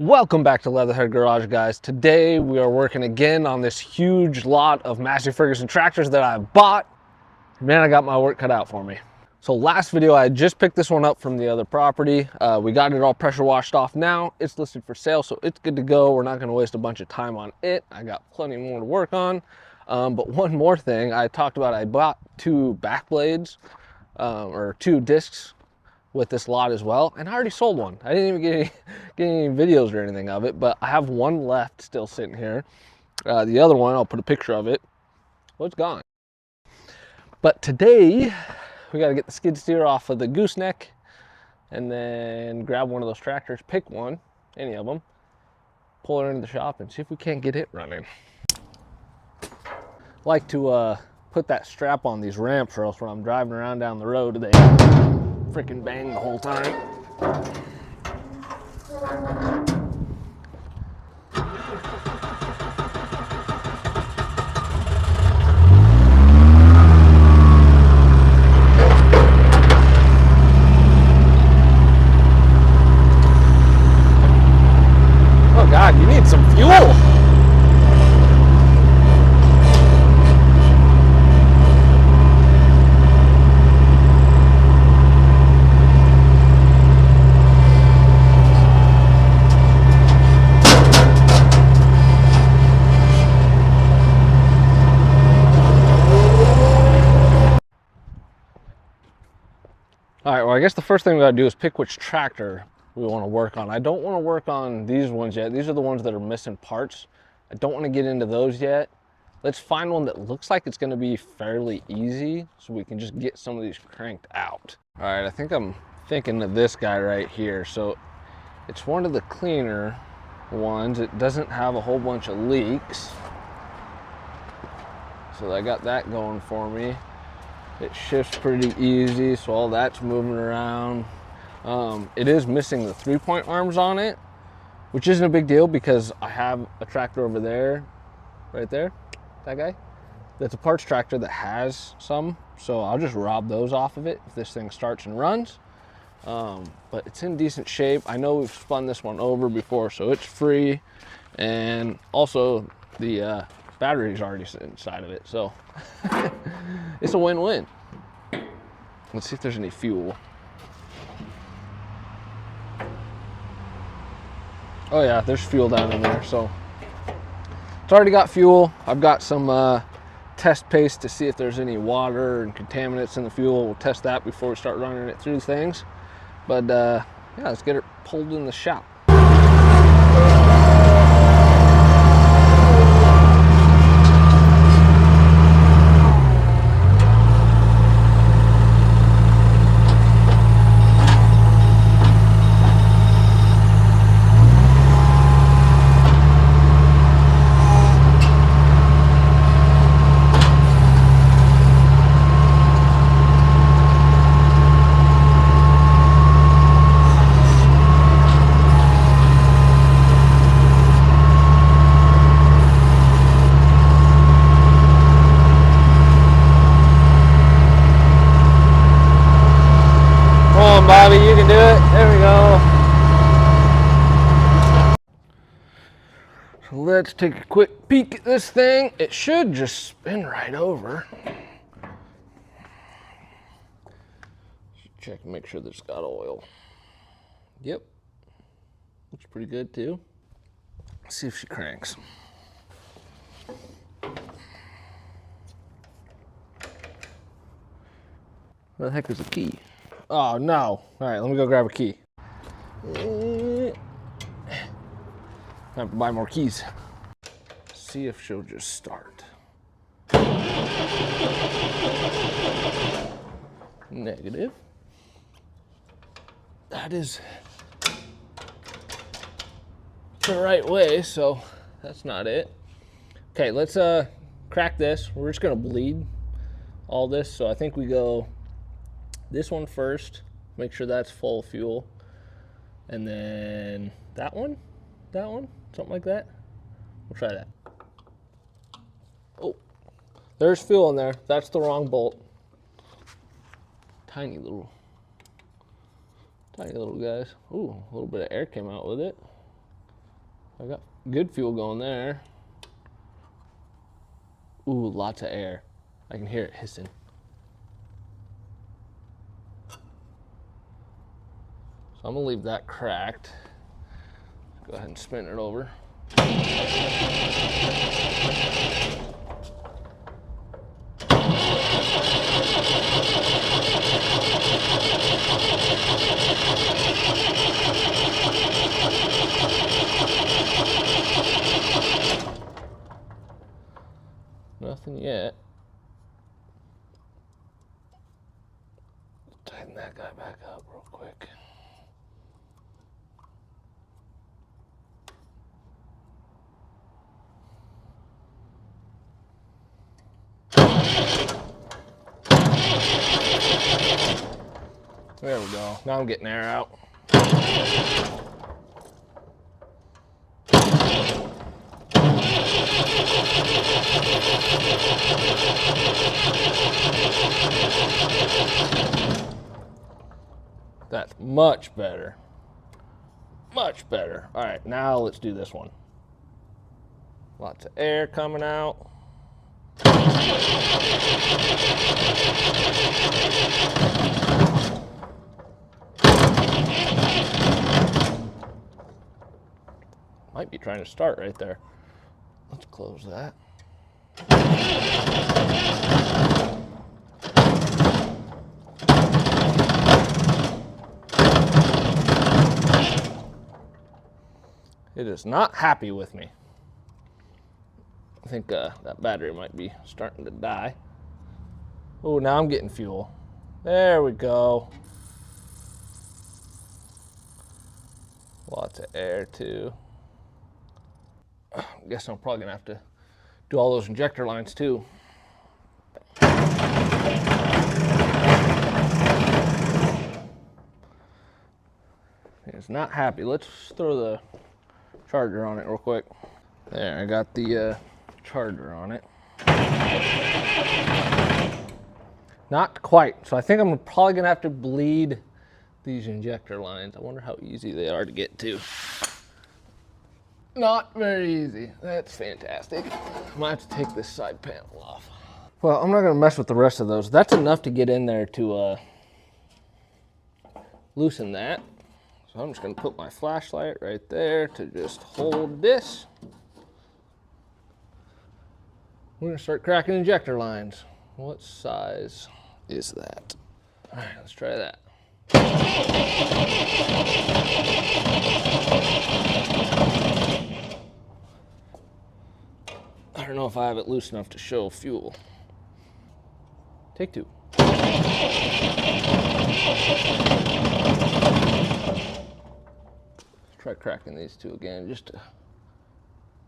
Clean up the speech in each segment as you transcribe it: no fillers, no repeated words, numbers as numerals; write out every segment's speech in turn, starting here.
Welcome back to Leatherhead Garage, guys. Today we are working again on this huge lot of Massey Ferguson tractors that I bought. Man, I got my work cut out for me. So last video, I just picked this one up from the other property. We got it all pressure washed off now. It's listed for sale, so it's good to go. We're not gonna waste a bunch of time on it. I got plenty more to work on. But one more thing, I talked about, I bought two back blades, or two discs with this lot as well, and I already sold one. I didn't even get any videos or anything of it, but I have one left still sitting here. The other one, I'll put a picture of it. Well, it's gone. But today, we got to get the skid steer off of the gooseneck and then grab one of those tractors, pick one, any of them, pull it into the shop and see if we can't get it running. I like to put that strap on these ramps, or else when I'm driving around down the road, they freaking bang the whole time. Oh God, you need some fuel. All right, well, I guess the first thing we gotta do is pick which tractor we wanna work on. I don't wanna work on these ones yet. These are the ones that are missing parts. I don't wanna get into those yet. Let's find one that looks like it's gonna be fairly easy so we can just get some of these cranked out. All right, I think I'm thinking of this guy right here. So it's one of the cleaner ones. It doesn't have a whole bunch of leaks. So I got that going for me. It shifts pretty easy, so all that's moving around. It is missing the 3-point arms on it, which isn't a big deal because I have a tractor over there, right there, that guy. That's a parts tractor that has some, so I'll just rob those off of it if this thing starts and runs. But it's in decent shape. I know we've spun this one over before, so it's free. And also the battery's already inside of it, so it's a win-win. Let's see if there's any fuel. Oh yeah, there's fuel down in there, so it's already got fuel. I've got some test paste to see if there's any water and contaminants in the fuel. We'll test that before we start running it through things. But yeah, let's get it pulled in the shop. Bobby, you can do it. There we go. So let's take a quick peek at this thing. It should just spin right over. Check and make sure that it's got oil. Yep. Looks pretty good too. Let's see if she cranks. Where the heck is the key? Oh no. All right, let me go grab a key. I have to buy more keys. See if she'll just start. Negative. That is the right way, so that's not it. Okay, let's crack this. We're just gonna bleed all this, so I think we go this one first, make sure that's full of fuel, and then that one, something like that. We'll try that. Oh, there's fuel in there. That's the wrong bolt. Tiny little guys. Ooh, a little bit of air came out with it. I got good fuel going there. Ooh, lots of air. I can hear it hissing. So I'm gonna leave that cracked. Go ahead and spin it over. Nothing yet. Tighten that guy back up real quick. There we go. Now I'm getting air out. That's much better. Much better. All right, now let's do this one. Lots of air coming out. Might be trying to start right there. Let's close that. It is not happy with me. I think that battery might be starting to die. Oh, now I'm getting fuel. There we go. Lots of air too. I guess I'm probably gonna have to do all those injector lines too. It's not happy. Let's throw the charger on it real quick. There, I got the charger on it. Not quite. So I think I'm probably gonna have to bleed these injector lines. I wonder how easy they are to get to. Not very easy. That's fantastic. I might have to take this side panel off. Well, I'm not gonna mess with the rest of those. That's enough to get in there to loosen that. So I'm just gonna put my flashlight right there to just hold this. We're gonna start cracking injector lines. What size is that? All right, let's try that. I don't know if I have it loose enough to show fuel. Take two. Try cracking these two again just to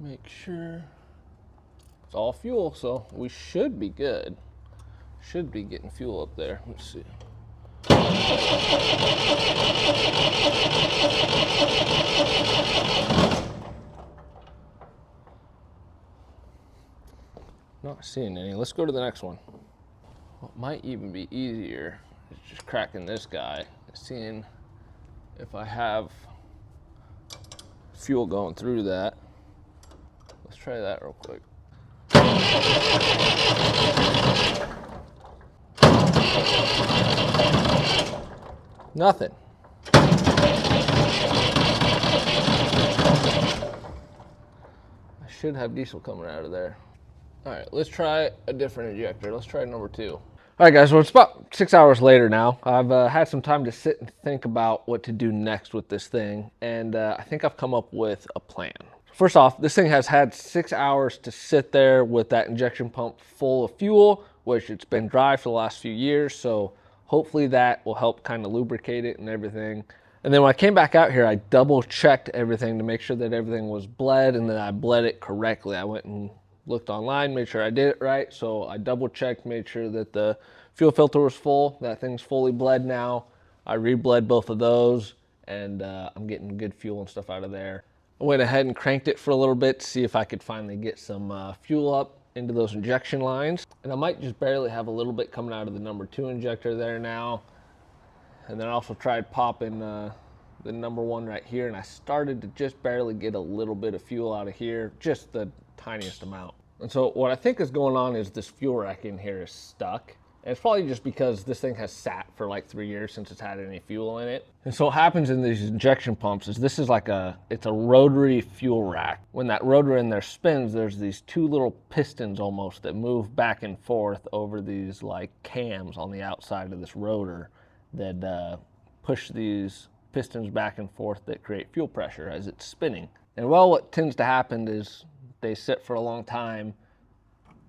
make sure it's all fuel, so we should be good. Should be getting fuel up there. Let's see. Not seeing any. Let's go to the next one. What might even be easier is just cracking this guy, seeing if I have fuel going through that. Let's try that real quick. Nothing. I should have diesel coming out of there. All right, let's try a different injector. Let's try number two. All right, guys, well, it's about 6 hours later now. I've had some time to sit and think about what to do next with this thing, and I think I've come up with a plan. First off, this thing has had 6 hours to sit there with that injection pump full of fuel, which it's been dry for the last few years, so hopefully that will help kind of lubricate it and everything. And then when I came back out here, I double checked everything to make sure that everything was bled and that I bled it correctly. I went and looked online, made sure I did it right. So I double checked, made sure that the fuel filter was full. That thing's fully bled now. I re-bled both of those, and I'm getting good fuel and stuff out of there. I went ahead and cranked it for a little bit to see if I could finally get some fuel up into those injection lines. And I might just barely have a little bit coming out of the number 2 injector there now. And then I also tried popping the number one right here, and I started to just barely get a little bit of fuel out of here, just the tiniest amount. And so what I think is going on is this fuel rack in here is stuck. And it's probably just because this thing has sat for like 3 years since it's had any fuel in it. And so what happens in these injection pumps is this is like it's a rotary fuel rack. When that rotor in there spins, there's these two little pistons almost that move back and forth over these like cams on the outside of this rotor that push these pistons back and forth that create fuel pressure as it's spinning. And well, what tends to happen is they sit for a long time.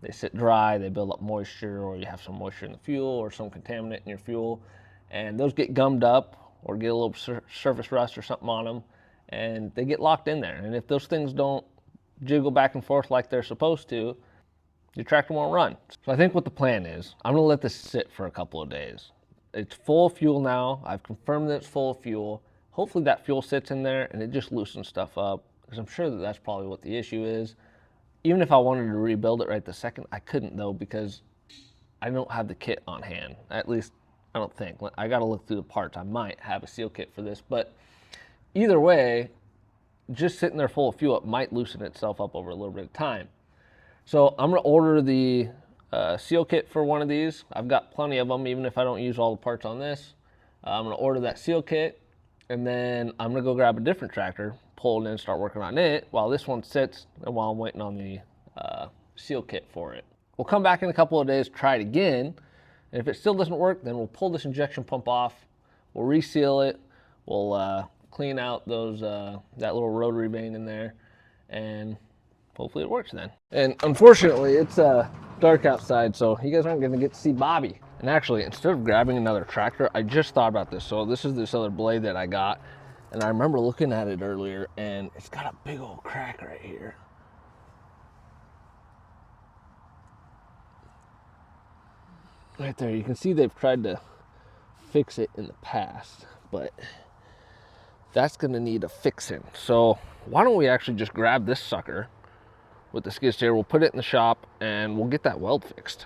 They sit dry, they build up moisture, or you have some moisture in the fuel or some contaminant in your fuel, and those get gummed up or get a little surface rust or something on them, and they get locked in there. And if those things don't jiggle back and forth like they're supposed to, your tractor won't run. So I think what the plan is, I'm gonna let this sit for a couple of days. It's full of fuel now. I've confirmed that it's full of fuel. Hopefully that fuel sits in there and it just loosens stuff up, because I'm sure that that's probably what the issue is. Even if I wanted to rebuild it right this second, I couldn't though, because I don't have the kit on hand. At least, I don't think. I gotta look through the parts. I might have a seal kit for this, but either way, just sitting there full of fuel, it might loosen itself up over a little bit of time. So I'm gonna order the seal kit for one of these. I've got plenty of them, even if I don't use all the parts on this. I'm gonna order that seal kit, and then I'm gonna go grab a different tractor, pull it in, start working on it while this one sits and while I'm waiting on the seal kit for it. We'll come back in a couple of days, try it again, and if it still doesn't work, then we'll pull this injection pump off, we'll reseal it, we'll clean out those that little rotary vane in there, and hopefully it works then. And unfortunately, it's dark outside, so you guys aren't gonna get to see Bobby. And actually, instead of grabbing another tractor, I just thought about this. So this is this other blade that I got, and I remember looking at it earlier, and it's got a big old crack right here. Right there, you can see they've tried to fix it in the past, but that's gonna need a fixing. So why don't we actually just grab this sucker with the skid steer, we'll put it in the shop, and we'll get that weld fixed.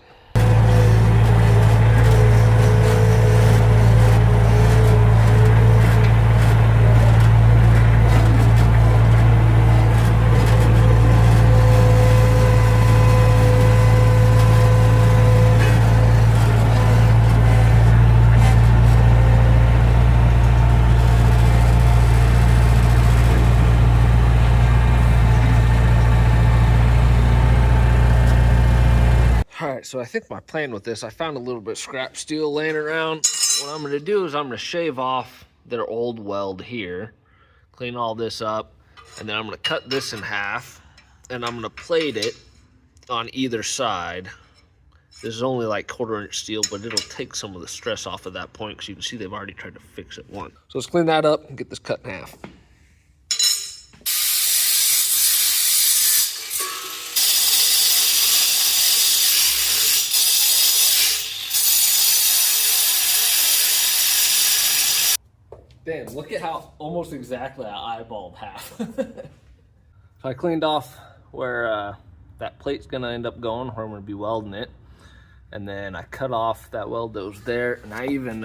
So I think my plan with this, I found a little bit of scrap steel laying around. What I'm gonna do is I'm gonna shave off their old weld here, clean all this up, and then I'm gonna cut this in half, and I'm gonna plate it on either side. This is only like 1/4 inch steel, but it'll take some of the stress off at that point, because you can see they've already tried to fix it once. So let's clean that up and get this cut in half. Damn, look at how almost exactly I eyeballed half. So I cleaned off where that plate's gonna end up going, where I'm gonna be welding it. And then I cut off that weld that was there, and I even,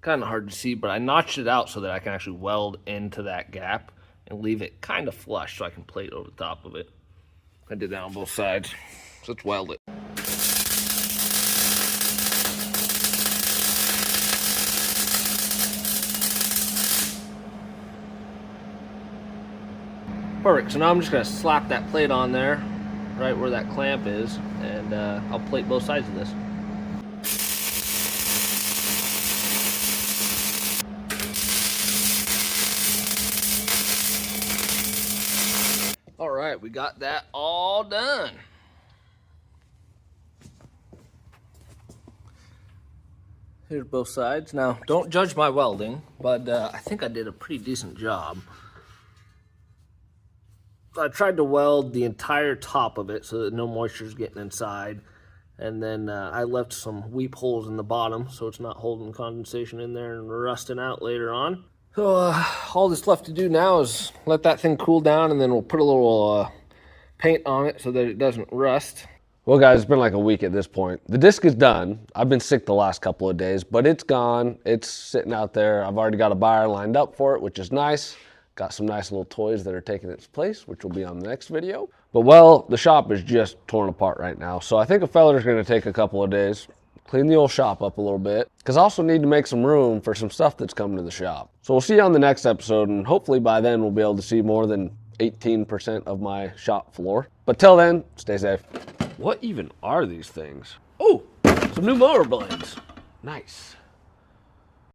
kind of hard to see, but I notched it out so that I can actually weld into that gap and leave it kind of flush so I can plate over the top of it. I did that on both sides, so let's weld it. Perfect, so now I'm just gonna slap that plate on there, right where that clamp is, and I'll plate both sides of this. All right, we got that all done. Here's both sides. Now, don't judge my welding, but I think I did a pretty decent job. I tried to weld the entire top of it so that no moisture is getting inside. And then I left some weep holes in the bottom so it's not holding condensation in there and rusting out later on. So all that's left to do now is let that thing cool down, and then we'll put a little paint on it so that it doesn't rust. Well guys, it's been like a week at this point. The disc is done. I've been sick the last couple of days, but it's gone. It's sitting out there. I've already got a buyer lined up for it, which is nice. Got some nice little toys that are taking its place, which will be on the next video. But well, the shop is just torn apart right now. So I think a feller's gonna take a couple of days, clean the old shop up a little bit, because I also need to make some room for some stuff that's coming to the shop. So we'll see you on the next episode, and hopefully by then we'll be able to see more than 18% of my shop floor. But till then, stay safe. What even are these things? Oh, some new motor blades. Nice.